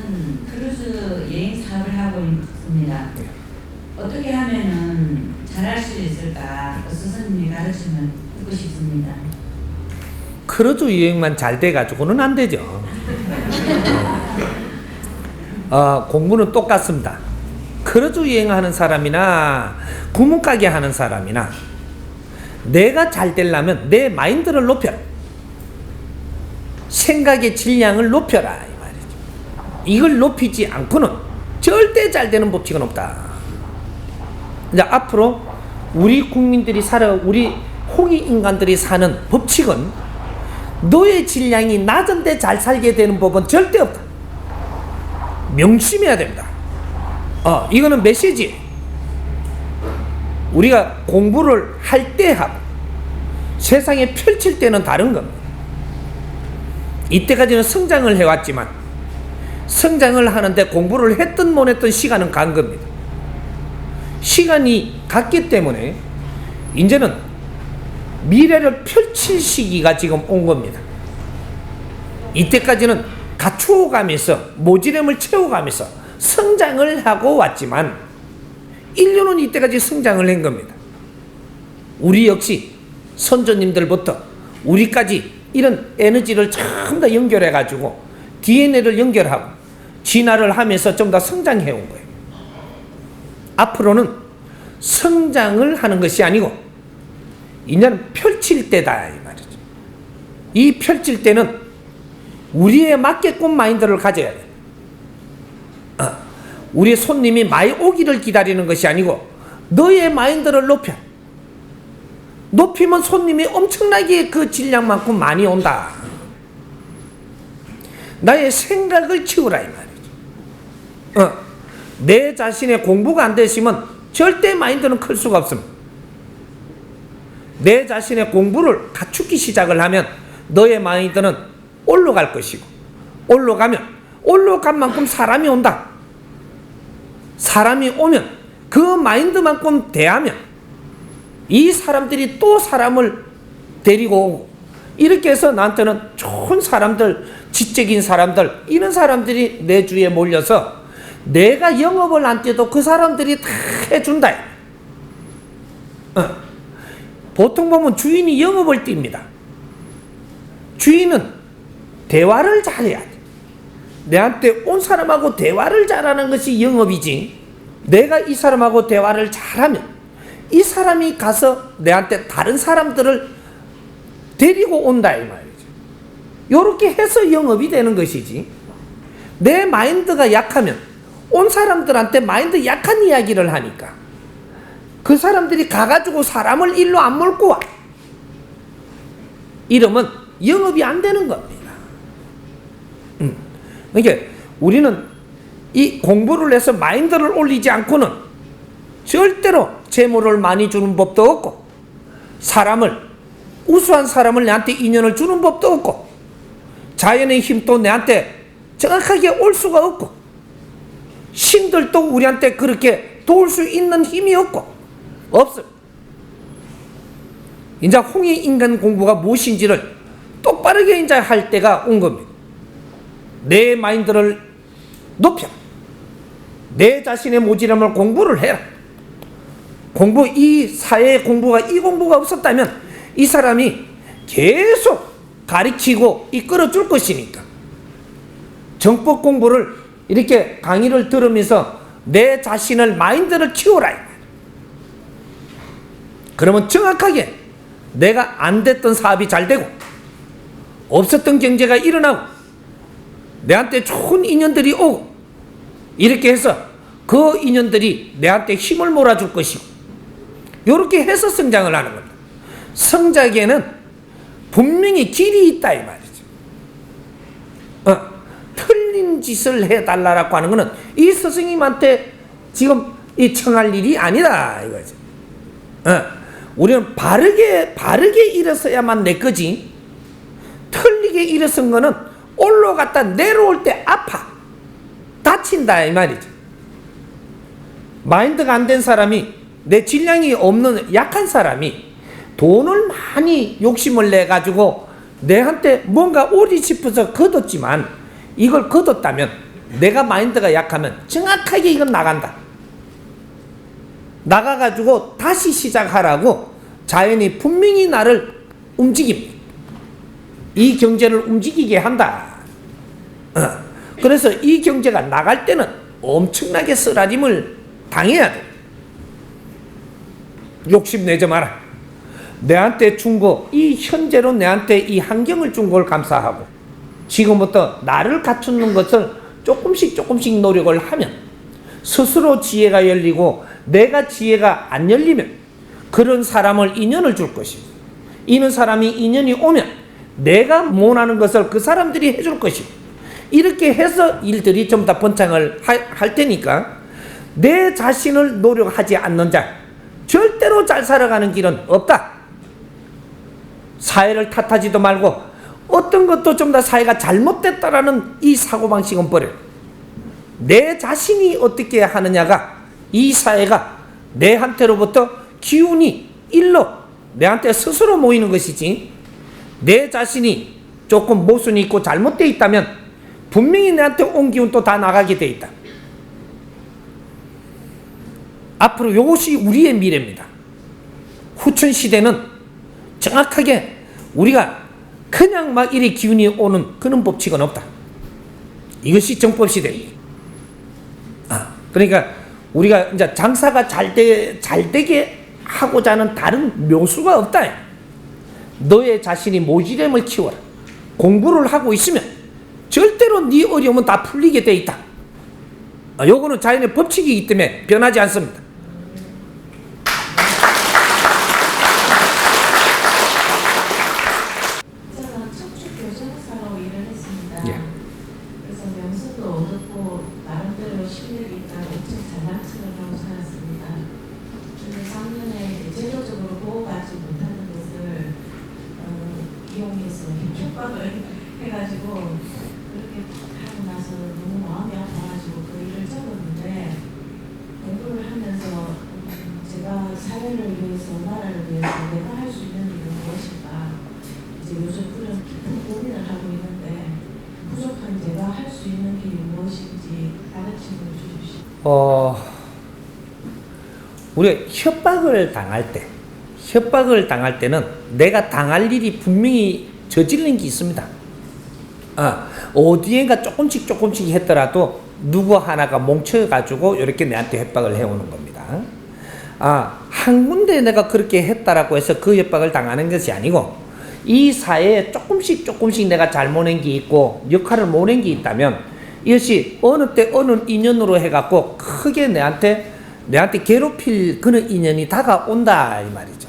저는 크루즈 여행 사업을 하고 있습니다. 어떻게 하면은 잘할 수 있을까? 스승님이 가르치면 듣고 싶습니다. 크루즈 여행만 잘 돼가지고는 안 되죠. 공부는 똑같습니다. 크루즈 여행하는 사람이나 구멍가게 하는 사람이나 내가 잘 되려면 내 마인드를 높여라. 생각의 질량을 높여라 이 말이죠. 이걸 높이지 않고는 절대 잘 되는 법칙은 없다. 이제 앞으로 우리 국민들이 우리 홍익 인간들이 사는 법칙은 너의 질량이 낮은데 잘 살게 되는 법은 절대 없다. 명심해야 됩니다. 이거는 메시지. 우리가 공부를 할 때 하고 세상에 펼칠 때는 다른 겁니다. 이때까지는 성장을 해왔지만 성장을 하는데 공부를 했든 못 했든 시간은 간 겁니다. 시간이 갔기 때문에 이제는 미래를 펼칠 시기가 지금 온 겁니다. 이때까지는 갖추어가면서 모지름을 채워가면서 성장을 하고 왔지만 인류는 이때까지 성장을 한 겁니다. 우리 역시 선조님들부터 우리까지 이런 에너지를 전부 다 연결해 가지고 DNA를 연결하고 진화를 하면서 좀 더 성장해 온 거예요. 앞으로는 성장을 하는 것이 아니고 이제는 펼칠 때다 이 말이죠. 이 펼칠 때는 우리에 맞게끔 마인드를 가져야 돼. 우리 손님이 많이 오기를 기다리는 것이 아니고 너의 마인드를 높이면 손님이 엄청나게 그 질량만큼 많이 온다. 나의 생각을 키우라 이 말이죠. 내 자신의 공부가 안 되시면 절대 마인드는 클 수가 없습니다. 내 자신의 공부를 갖추기 시작을 하면 너의 마인드는 올라갈 것이고 올라간 만큼 사람이 온다. 사람이 오면 그 마인드만큼 대하면 이 사람들이 또 사람을 데리고 오고 이렇게 해서 나한테는 좋은 사람들, 지적인 사람들 이런 사람들이 내 주위에 몰려서 내가 영업을 안 뛰어도 그 사람들이 다 해준다. 보통 보면 주인이 영업을 띱니다. 주인은 대화를 잘해야 돼. 내한테 온 사람하고 대화를 잘하는 것이 영업이지. 내가 이 사람하고 대화를 잘하면 이 사람이 가서 내한테 다른 사람들을 데리고 온다 이 말이죠. 요렇게 해서 영업이 되는 것이지. 내 마인드가 약하면 온 사람들한테 마인드 약한 이야기를 하니까 그 사람들이 가가지고 사람을 일로 안 몰고 와. 이러면 영업이 안 되는 겁니다. 그러니까 우리는 이 공부를 해서 마인드를 올리지 않고는 절대로 재물을 많이 주는 법도 없고 우수한 사람을 내한테 인연을 주는 법도 없고 자연의 힘도 내한테 정확하게 올 수가 없고 신들도 우리한테 그렇게 도울 수 있는 힘이 없습니다. 이제 홍익 인간 공부가 무엇인지를 똑바르게 이제 할 때가 온 겁니다. 내 마인드를 높여 내 자신의 모질함을 공부를 해라. 이 사회의 공부가 없었다면 이 사람이 계속 가르치고 이끌어 줄 것이니까 정법 공부를 이렇게 강의를 들으면서 내 자신을 마인드를 키워라. 그러면 정확하게 내가 안 됐던 사업이 잘 되고 없었던 경제가 일어나고 내한테 좋은 인연들이 오고 이렇게 해서 그 인연들이 내한테 힘을 몰아줄 것이고 이렇게 해서 성장을 하는 겁니다. 성장에는 분명히 길이 있다 이 말이죠. 틀린 짓을 해달라고 하는 것은 이 스승님한테 지금 이 청할 일이 아니다 이거죠. 우리는 바르게 일어서야만 내 거지. 틀리게 일어선 거는 올라갔다 내려올 때 아파. 다친다 이 말이죠. 마인드가 안 된 사람이 내 질량이 없는 약한 사람이 돈을 많이 욕심을 내가지고 내한테 뭔가 오리 싶어서 거뒀지만 이걸 거뒀다면 내가 마인드가 약하면 정확하게 이건 나간다. 나가가지고 다시 시작하라고 자연이 분명히 나를 움직입니다. 이 경제를 움직이게 한다. 그래서 이 경제가 나갈 때는 엄청나게 쓰라림을 당해야 돼. 욕심내지 마라. 내한테 준 거, 이 현재로 내한테 이 환경을 준 걸 감사하고 지금부터 나를 갖추는 것을 조금씩 노력을 하면 스스로 지혜가 열리고 내가 지혜가 안 열리면 그런 사람을 인연을 줄 것이고 이런 사람이 인연이 오면 내가 원하는 것을 그 사람들이 해줄 것이고 이렇게 해서 일들이 좀 더 번창을 할 테니까 내 자신을 노력하지 않는 자 절대로 잘 살아가는 길은 없다. 사회를 탓하지도 말고 어떤 것도 좀 더 사회가 잘못됐다라는 이 사고방식은 버려. 내 자신이 어떻게 하느냐가 이 사회가 내한테로부터 기운이 일로 내한테 스스로 모이는 것이지 내 자신이 조금 모순이 있고 잘못되어 있다면 분명히 내한테 온 기운 또 다 나가게 돼 있다. 앞으로 이것이 우리의 미래입니다. 후춘 시대는 정확하게 우리가 그냥 막 이리 기운이 오는 그런 법칙은 없다. 이것이 정법 시대입니다. 그러니까 우리가 이제 장사가 잘 되게 하고자 하는 다른 묘수가 없다. 너의 자신이 모지됨을 키워라. 공부를 하고 있으면 절대로 네 어려움은 다 풀리게 돼 있다. 요거는 자연의 법칙이기 때문에 변하지 않습니다. 저는 척추 교정사로 일을 했습니다. 예. 그래서 명성도 얻었고 나름대로 실력이 있다고 엄청 잘난 척을 하고 살았습니다. 근데 작년에 제도적으로 보호받지 못하는 것을 이용해서 협박을 해가지고 그렇게 하고 나서 너무 마음이 아파가지고 그 일을 접었는데 공부를 하면서 제가 사회를 위해서 나라를 위해서 내가 할 수 있는 일은 무엇일까 이제 요즘 그런 깊은 고민을 하고 있는데 부족한 제가 할 수 있는 길이 무엇인지 가르침을 주십시오. 우리가 협박을 당할 때는 내가 당할 일이 분명히 저지른 게 있습니다. 어디엔가 조금씩 했더라도 누구 하나가 뭉쳐가지고 이렇게 내한테 협박을 해오는 겁니다. 한 군데 내가 그렇게 했다라고 해서 그 협박을 당하는 것이 아니고 이 사회에 조금씩 내가 잘못한 게 있고 역할을 못한 게 있다면 이것이 어느 때 어느 인연으로 해갖고 크게 내한테 괴롭힐 그런 인연이 다가온다 이 말이죠.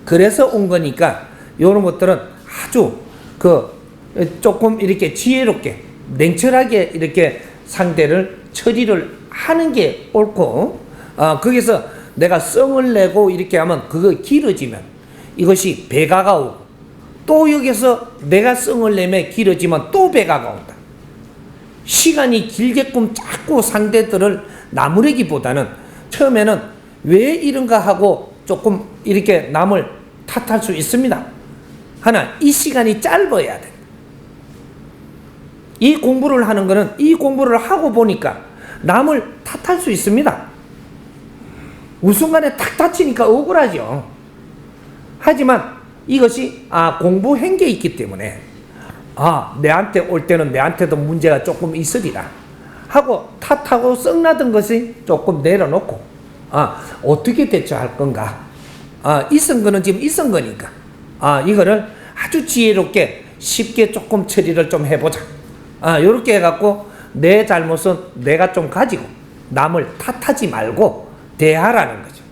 그래서 온 거니까 이런 것들은 아주 조금 이렇게 지혜롭게 냉철하게 이렇게 상대를 처리를 하는 게 옳고 거기서 내가 성을 내고 이렇게 하면 그거 길어지면 이것이 배가가 오고 또 여기서 내가 성을 내면 길어지면 또 배가가 온다. 시간이 길게끔 자꾸 상대들을 나무래기보다는 처음에는 왜 이런가 하고 조금 이렇게 남을 탓할 수 있습니다. 하나 이 시간이 짧아야 돼. 이 공부를 하는 거는 이 공부를 하고 보니까 남을 탓할 수 있습니다. 우순간에 탁 다치니까 억울하죠. 하지만 이것이 공부한 게 있기 때문에 내한테 올 때는 내한테도 문제가 조금 있으리라 하고 탓하고 썩나던 것이 조금 내려놓고 어떻게 대처할 건가. 있은 거는 지금 있은 거니까 이거를 아주 지혜롭게 쉽게 조금 처리를 좀 해보자. 요렇게 해갖고 내 잘못은 내가 좀 가지고 남을 탓하지 말고 대하라는 거죠.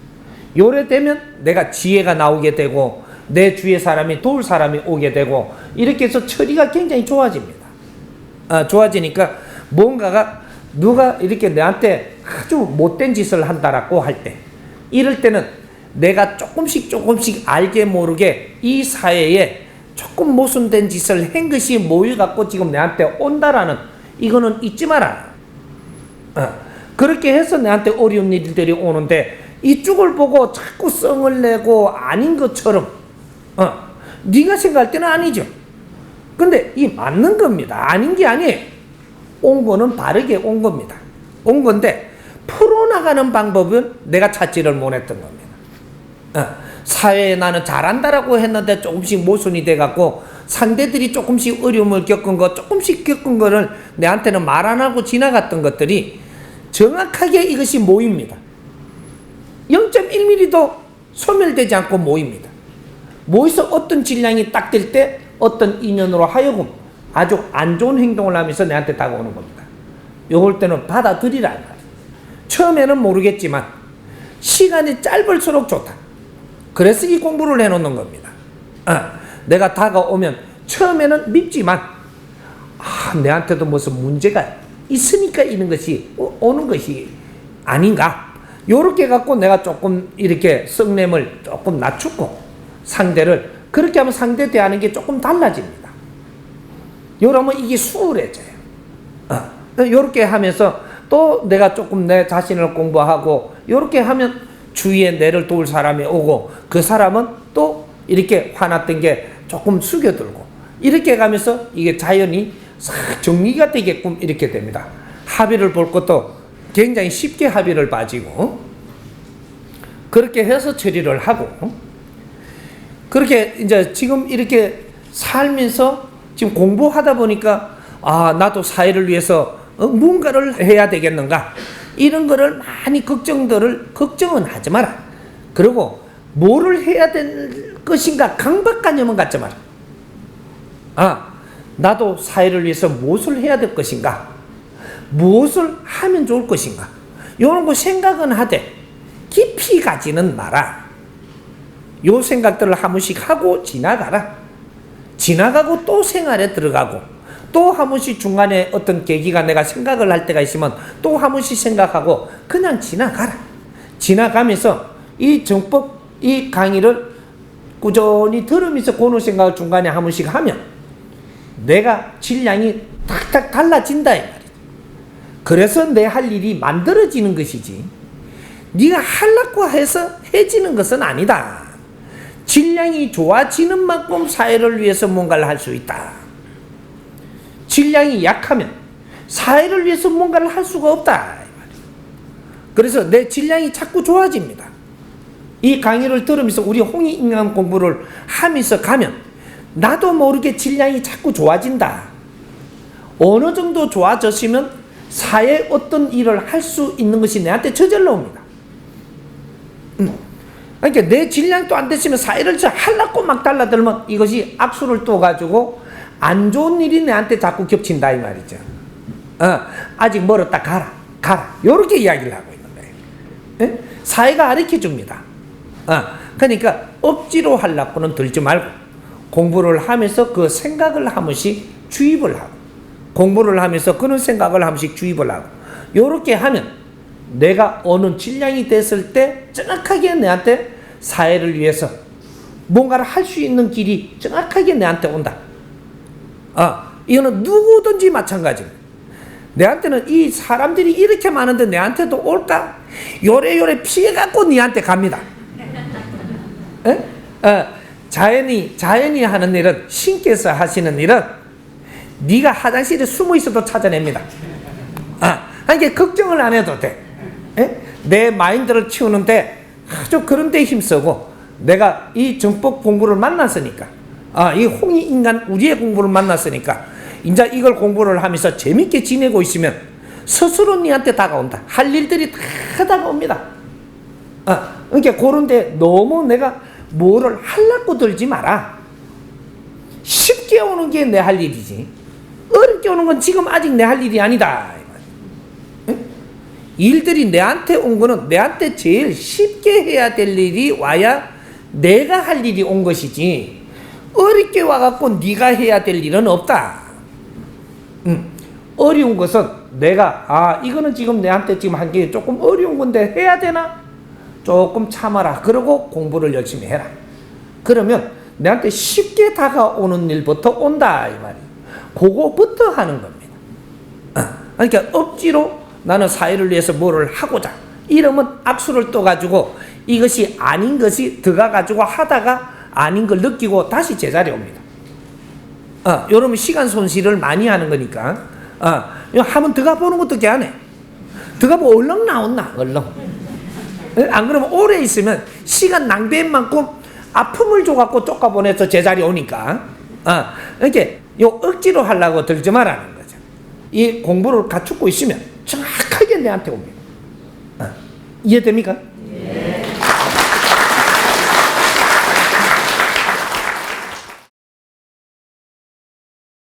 요래 되면 내가 지혜가 나오게 되고 내 주위에 사람이 도울 사람이 오게 되고 이렇게 해서 처리가 굉장히 좋아집니다. 좋아지니까 뭔가가 누가 이렇게 내한테 아주 못된 짓을 한다라고 할 때 이럴 때는 내가 조금씩 알게 모르게 이 사회에 조금 모순된 짓을 한 것이 모여갖고 지금 내한테 온다라는 이거는 잊지 마라. 그렇게 해서 내한테 어려운 일들이 오는데 이쪽을 보고 자꾸 성을 내고 아닌 것처럼 네가 생각할 때는 아니죠. 근데 이 맞는 겁니다. 아닌 게 아니에요. 온 거는 바르게 온 겁니다. 온 건데 풀어나가는 방법은 내가 찾지를 못했던 겁니다. 사회에 나는 잘한다라고 했는데 조금씩 모순이 돼갖고 상대들이 조금씩 어려움을 겪은 거, 조금씩 겪은 거를 내한테는 말 안 하고 지나갔던 것들이 정확하게 이것이 모입니다. 0.1mm도 소멸되지 않고 모입니다. 모여서 어떤 질량이 딱 될 때 어떤 인연으로 하여금 아주 안 좋은 행동을 하면서 내한테 다가오는 겁니다. 요럴 때는 받아들이라. 처음에는 모르겠지만 시간이 짧을수록 좋다. 그래서 이 공부를 해놓는 겁니다. 내가 다가오면 처음에는 밉지만 내한테도 무슨 문제가 있으니까 이런 것이 오는 것이 아닌가. 요렇게 갖고 내가 조금 이렇게 성냄을 조금 낮추고 상대를 그렇게 하면 상대 대하는 게 조금 달라집니다. 요러면 이게 수월해져요. 요렇게 하면서 또 내가 조금 내 자신을 공부하고 요렇게 하면 주위에 내를 도울 사람이 오고 그 사람은 또 이렇게 화났던 게 조금 숙여들고 이렇게 가면서 이게 자연히 싹 정리가 되게끔 이렇게 됩니다. 합의를 볼 것도 굉장히 쉽게 합의를 봐지고 그렇게 해서 처리를 하고 그렇게 이제 지금 이렇게 살면서 지금 공부하다 보니까 나도 사회를 위해서 뭔가를 해야 되겠는가 이런 거를 많이 걱정은 하지 마라. 그리고 뭐를 해야 될 것인가 강박관념은 갖지 마라. 나도 사회를 위해서 무엇을 해야 될 것인가, 무엇을 하면 좋을 것인가, 이런 거 생각은 하되 깊이 가지는 마라. 요 생각들을 한 번씩 하고 지나가라. 지나가고 또 생활에 들어가고 또 한 번씩 중간에 어떤 계기가 내가 생각을 할 때가 있으면 또 한 번씩 생각하고 그냥 지나가라. 지나가면서 이 정법, 이 강의를 꾸준히 들으면서 그런 생각을 중간에 한 번씩 하면 내가 질량이 탁탁 달라진다 이 말이지. 그래서 내 할 일이 만들어지는 것이지 네가 하려고 해서 해지는 것은 아니다. 질량이 좋아지는 만큼 사회를 위해서 뭔가를 할 수 있다. 질량이 약하면 사회를 위해서 뭔가를 할 수가 없다. 그래서 내 질량이 자꾸 좋아집니다. 이 강의를 들으면서 우리 홍익인간 공부를 하면서 가면 나도 모르게 질량이 자꾸 좋아진다. 어느 정도 좋아졌으면 사회에 어떤 일을 할 수 있는 것이 내한테 저절로 옵니다. 그러니까 내 질량도 안 됐으면 사회를 하려고 막 달라들면 이것이 악수를 또 가지고 안 좋은 일이 내한테 자꾸 겹친다 이 말이죠. 아직 멀었다 가라 요렇게 이야기를 하고 있는 거예요. 예? 사회가 가르쳐 줍니다. 그러니까 억지로 하려고는 들지 말고 공부를 하면서 그 생각을 한 번씩 주입을 하고 공부를 하면서 그런 생각을 한 번씩 주입을 하고 요렇게 하면 내가 어느 질량이 됐을 때 정확하게 내한테 사회를 위해서 뭔가를 할 수 있는 길이 정확하게 내한테 온다. 이거는 누구든지 마찬가지입니다. 내한테는 이 사람들이 이렇게 많은데 내한테도 올까? 요래 피해갖고 니한테 갑니다. 자연이 하는 일은, 신께서 하시는 일은 네가 화장실에 숨어 있어도 찾아냅니다. 그러니까 걱정을 안 해도 돼. 내 마인드를 치우는데 아주 그런 데 힘쓰고 내가 이 정법 공부를 만났으니까 이 홍익인간 우리의 공부를 만났으니까 이제 이걸 공부를 하면서 재밌게 지내고 있으면 스스로 니한테 다가온다. 할 일들이 다 다가옵니다. 그러니까 그런데 너무 내가 뭐를 하려고 들지 마라. 쉽게 오는 게 내 할 일이지 어렵게 오는 건 지금 아직 내 할 일이 아니다. 일들이 내한테 온 거는 내한테 제일 쉽게 해야 될 일이 와야 내가 할 일이 온 것이지 어렵게 와갖고 네가 해야 될 일은 없다. 어려운 것은 내가 이거는 지금 내한테 지금 한 게 조금 어려운 건데 해야 되나? 조금 참아라. 그러고 공부를 열심히 해라. 그러면 내한테 쉽게 다가오는 일부터 온다 이 말이에요. 그거부터 하는 겁니다. 그러니까 억지로 나는 사회를 위해서 뭐를 하고자 이러면 악수를 또 가지고 이것이 아닌 것이 들어가 가지고 하다가 아닌 걸 느끼고 다시 제자리에 옵니다. 이러면 시간 손실을 많이 하는 거니까 이거 한번 들어가 보는 것도 걔하네. 들어가 보고 얼른 나온나, 얼른. 안 그러면 오래 있으면 시간 낭비한 만큼 아픔을 줘갖고 쫓아보내서 제자리 오니까. 이렇게 요 억지로 하려고 들지 말라는 거죠. 이 공부를 갖추고 있으면 정확하게 내한테 옵니다. 이해됩니까?